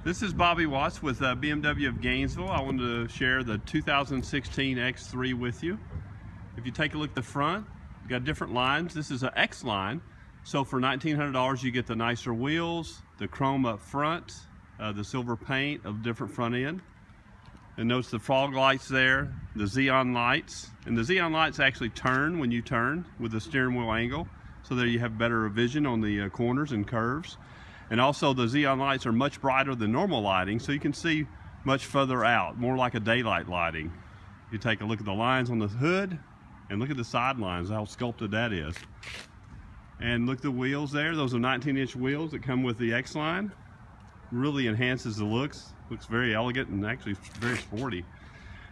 This is Bobby Watts with BMW of Gainesville. I wanted to share the 2016 X3 with you. If you take a look at the front, you got different lines. This is an X line, so for $1,900 you get the nicer wheels, the chrome up front, the silver paint of different front end. And notice the fog lights there, the Xeon lights. And the Xeon lights actually turn when you turn with the steering wheel angle, so there you have better vision on the corners and curves. And also the Xeon lights are much brighter than normal lighting, so you can see much further out, more like a daylight lighting. You take a look at the lines on the hood and look at the side lines, how sculpted that is. And look at the wheels there. Those are 19-inch wheels that come with the X line. Really enhances the looks. Looks very elegant and actually very sporty.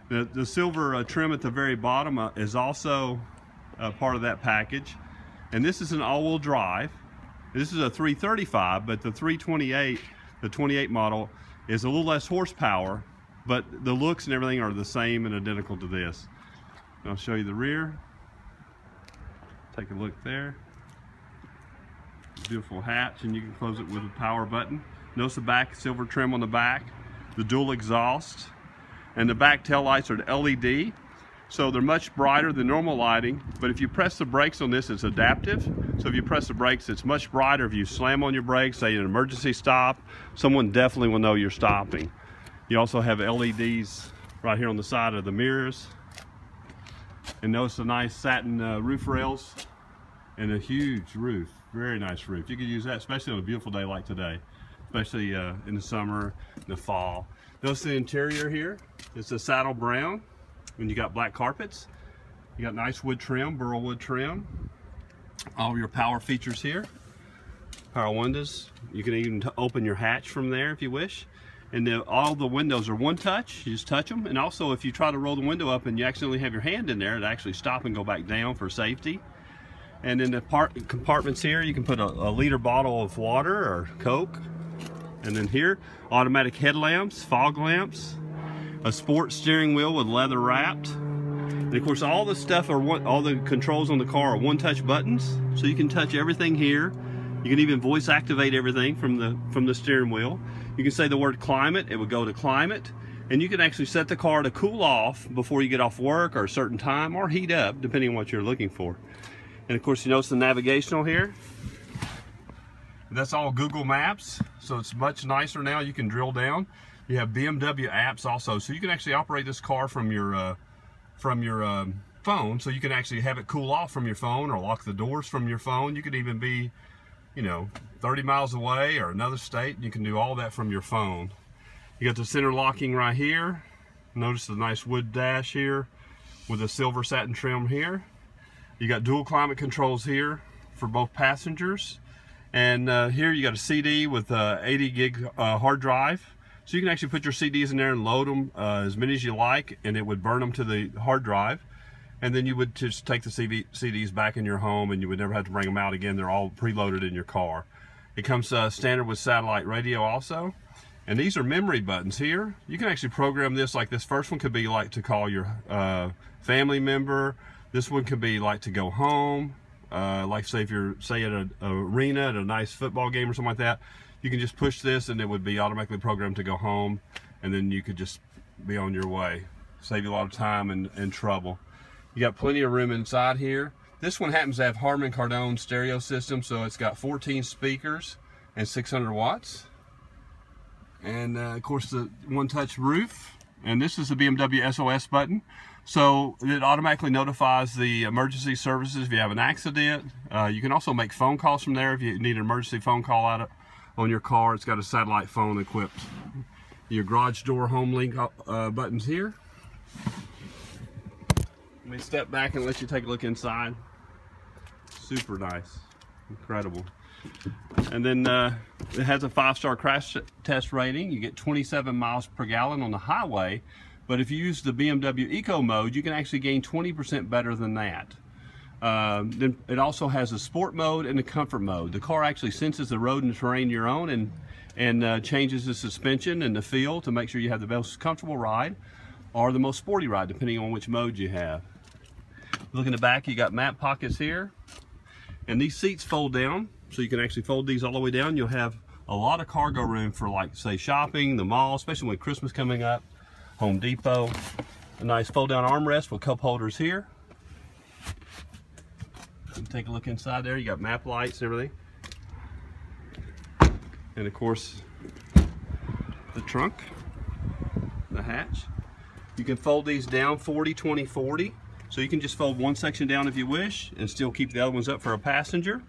The silver trim at the very bottom is also part of that package. And this is an all-wheel drive. This is a 335, but the 328, the 28 model, is a little less horsepower, but the looks and everything are the same and identical to this. And I'll show you the rear. Take a look there. Beautiful hatch, and you can close it with a power button. Notice the back, silver trim on the back, the dual exhaust, and the back tail lights are LED. So they're much brighter than normal lighting, but if you press the brakes on this, it's adaptive. So if you press the brakes, it's much brighter. If you slam on your brakes, say an emergency stop, someone definitely will know you're stopping. You also have LEDs right here on the side of the mirrors. And notice the nice satin roof rails and a huge roof, very nice roof. You could use that, especially on a beautiful day like today, especially in the summer, in the fall. Notice the interior here. It's a saddle brown. When you got black carpets, you got nice wood trim, burl wood trim. All your power features here. Power windows. You can even open your hatch from there if you wish. And all the windows are one touch. You just touch them. And also, if you try to roll the window up and you accidentally have your hand in there, it'll actually stop and go back down for safety. And in the compartments here, you can put a liter bottle of water or Coke. And then here, automatic headlamps, fog lamps, a sports steering wheel with leather wrapped. And of course, all the stuff all the controls on the car are one-touch buttons, so you can touch everything here. You can even voice activate everything from the steering wheel. You can say the word climate, it would go to climate, and you can actually set the car to cool off before you get off work or a certain time, or heat up depending on what you're looking for. And of course, you notice the navigational here. That's all Google Maps, so it's much nicer now. You can drill down. You have BMW apps also, so you can actually operate this car from your phone. So you can actually have it cool off from your phone or lock the doors from your phone. You could even be, 30 miles away or another state. You can do all that from your phone. You got the center locking right here. Notice the nice wood dash here with the silver satin trim here. You got dual climate controls here for both passengers. And here you got a CD with 80 gig hard drive. So you can actually put your CDs in there and load them as many as you like, and it would burn them to the hard drive. And then you would just take the CDs back in your home, and you would never have to bring them out again. They're all preloaded in your car. It comes standard with satellite radio also. And these are memory buttons here. You can actually program this, like this first one could be like to call your family member. This one could be like to go home. Like say if you're at an arena at a nice football game or something like that. You can just push this and it would be automatically programmed to go home, and then you could just be on your way. Save you a lot of time and trouble. You got plenty of room inside here. This one happens to have Harman Kardon stereo system, so it's got 14 speakers and 600 watts. And of course the one-touch roof. And this is the BMW SOS button. So it automatically notifies the emergency services if you have an accident. You can also make phone calls from there if you need an emergency phone call out on your car. It's got a satellite phone equipped. Your garage door home link buttons here. Let me step back and let you take a look inside. Super nice, incredible. And then it has a 5-star crash test rating. You get 27 miles per gallon on the highway, but if you use the BMW Eco mode, you can actually gain 20% better than that. Then it also has a sport mode and a comfort mode. The car actually senses the road and the terrain you're on and changes the suspension and the feel to make sure you have the most comfortable ride or the most sporty ride, depending on which mode you have. Look in the back, you got map pockets here, and these seats fold down, so you can actually fold these all the way down. You'll have a lot of cargo room for, like, say, shopping, the mall, especially with Christmas coming up, Home Depot. A nice fold-down armrest with cup holders here. Take a look inside there. You got map lights and everything. And of course, the trunk, the hatch. You can fold these down 40, 20, 40. So you can just fold one section down if you wish and still keep the other ones up for a passenger.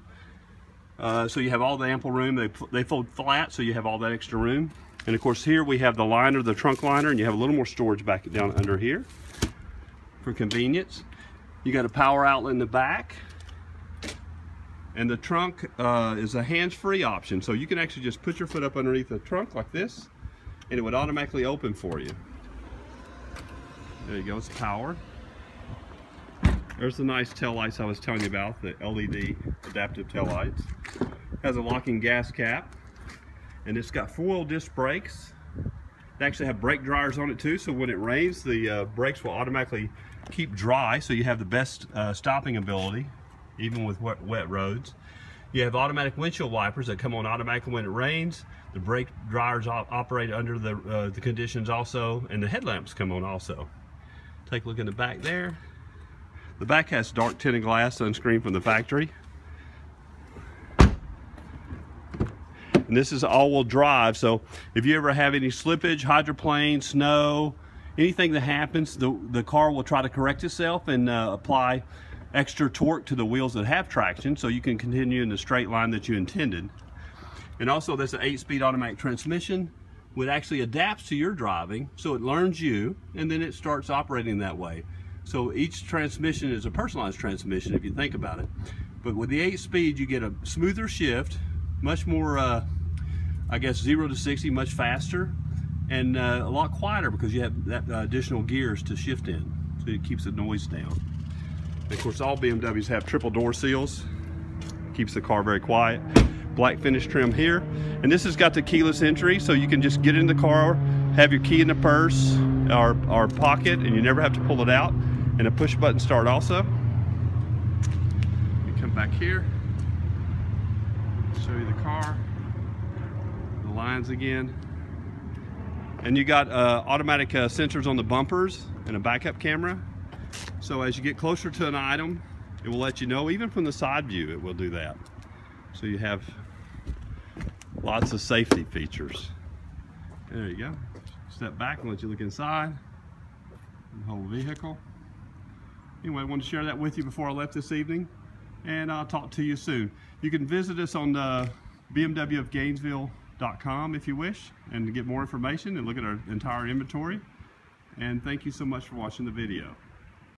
So you have all the ample room. They fold flat, so you have all that extra room. And of course here we have the liner, the trunk liner, and you have a little more storage back down under here for convenience. You got a power outlet in the back. And the trunk is a hands-free option, so you can actually just put your foot up underneath the trunk like this, and it would automatically open for you. There you go, it's power. There's the nice tail lights I was telling you about, the LED adaptive tail lights. Has a locking gas cap, and it's got 4-wheel disc brakes. They actually have brake dryers on it too, so when it rains, the brakes will automatically keep dry, so you have the best stopping ability, even with wet roads. You have automatic windshield wipers that come on automatically when it rains. The brake dryers operate under the conditions also, and the headlamps come on also. Take a look in the back there. The back has dark tinted glass, sunscreen from the factory. And this is all-wheel drive, so if you ever have any slippage, hydroplane, snow, anything that happens, the car will try to correct itself and apply extra torque to the wheels that have traction, so you can continue in the straight line that you intended. And also there's an 8-speed automatic transmission, which actually adapts to your driving, so it learns you and then it starts operating that way. So each transmission is a personalized transmission if you think about it. But with the 8-speed you get a smoother shift, much more I guess 0 to 60 much faster, and a lot quieter because you have that additional gears to shift in, so it keeps the noise down. And of course, all BMWs have triple door seals. Keeps the car very quiet. Black finish trim here. And this has got the keyless entry, so you can just get in the car, have your key in the purse or pocket, and you never have to pull it out. And a push button start also. You come back here, show you the car, the lines again. And you got automatic sensors on the bumpers and a backup camera. So as you get closer to an item, it will let you know, even from the side view it will do that. So you have lots of safety features. There you go. Step back and let you look inside the whole vehicle. Anyway, I wanted to share that with you before I left this evening, and I'll talk to you soon. You can visit us on BMW of GAINESVILLE.com if you wish, and to get more information and look at our entire inventory. And thank you so much for watching the video.